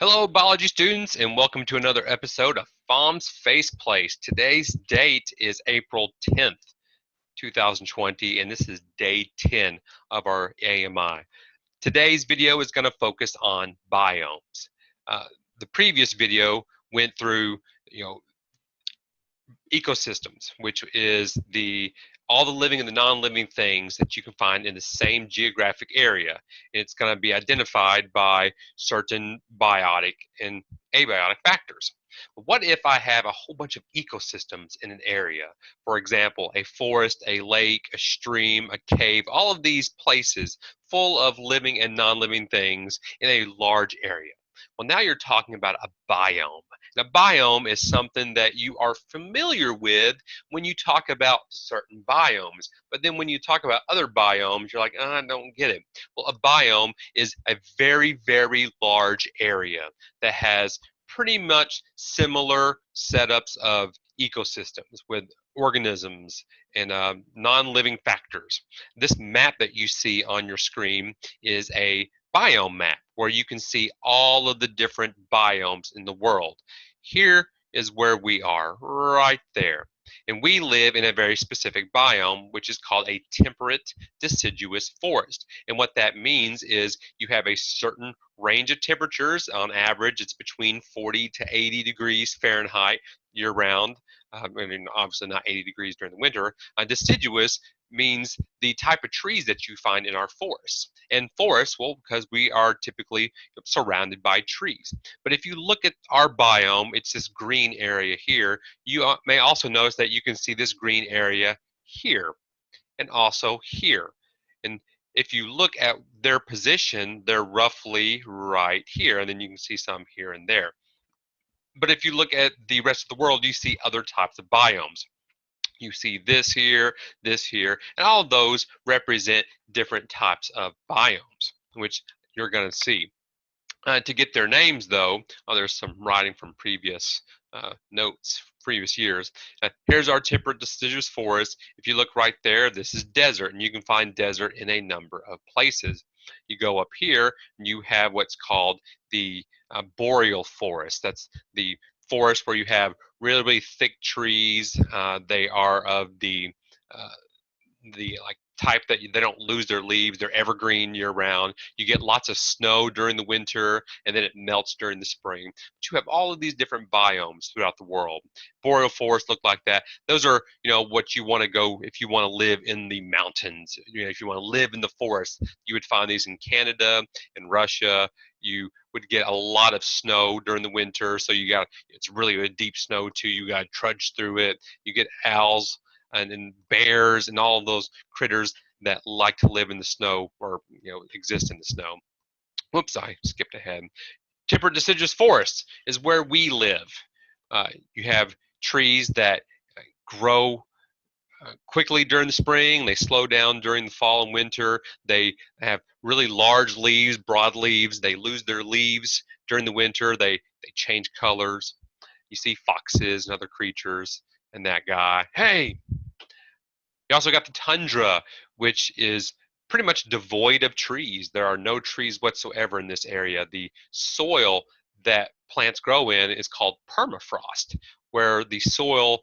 Hello, biology students, and welcome to another episode of FOM's Face Place. Today's date is April 10th, 2020, and this is day 10 of our AMI. Today's video is going to focus on biomes. Uh, the previous video went through, you know, ecosystems, which is the all the living and the non-living things that you can find in the same geographic area. It's going to be identified by certain biotic and abiotic factors. But what if I have a whole bunch of ecosystems in an area? For example, a forest, a lake, a stream, a cave, all of these places full of living and non-living things in a large area. Well, now you're talking about a biome. Now, biome is something that you are familiar with when you talk about certain biomes. But then when you talk about other biomes, you're like, I don't get it. Well, a biome is a very, very large area that has pretty much similar setups of ecosystems with organisms and non-living factors. This map that you see on your screen is a biome map where you can see all of the different biomes in the world. Here is where we are, right there. And we live in a very specific biome, which is called a temperate deciduous forest. And what that means is you have a certain range of temperatures. On average, it's between 40 to 80 degrees Fahrenheit year round. I mean, obviously not 80 degrees during the winter. Deciduous means the type of trees that you find in our forests. And forests, well, because we are typically surrounded by trees. But if you look at our biome, it's this green area here. You may also notice that you can see this green area here and also here. And if you look at their position, they're roughly right here, and then you can see some here and there. But if you look at the rest of the world, you see other types of biomes. You see this here, and all of those represent different types of biomes, which you're going to see. To get their names, though, there's some writing from previous notes, previous years. Here's our temperate deciduous forest. If you look right there, this is desert, and you can find desert in a number of places. You go up here, and you have what's called the boreal forest. That's the forest where you have really, really thick trees. They are of uh, the like type that they don't lose their leaves. They're evergreen year round. You get lots of snow during the winter, and then it melts during the spring. But you have all of these different biomes throughout the world. Boreal forests look like that. Those are, what you want to go if you want to live in the mountains. If you want to live in the forest, you would find these in Canada and Russia. You would get a lot of snow during the winter, so it's really a deep snow too. You got to trudge through it. You get owls and bears and all of those critters that like to live in the snow or exist in the snow. Whoops, I skipped ahead. Temperate deciduous forests is where we live. You have trees that grow quickly during the spring. They slow down during the fall and winter. They have really large leaves, broad leaves. They lose their leaves during the winter. They change colors. You see foxes and other creatures and that guy. Hey, you also got the tundra, which is pretty much devoid of trees. There are no trees whatsoever in this area. The soil that plants grow in is called permafrost, where the soil,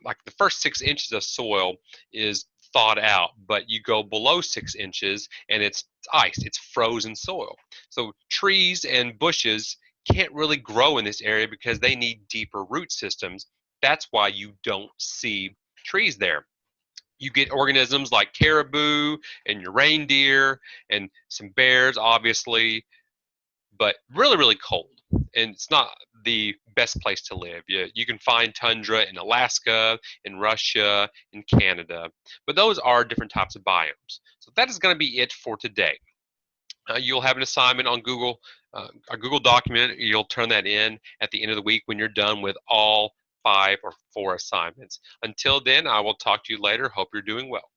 like the first 6 inches of soil, is thawed out, but you go below 6 inches and it's ice, it's frozen soil. So trees and bushes can't really grow in this area because they need deeper root systems. That's why you don't see trees there. You get organisms like caribou and your reindeer and some bears, obviously, but really, really cold. And it's not the best place to live. You can find tundra in Alaska, in Russia, in Canada, but those are different types of biomes. So that is going to be it for today. You'll have an assignment on Google, a Google document. You'll turn that in at the end of the week when you're done with all 5 or 4 assignments. Until then, I will talk to you later. Hope you're doing well.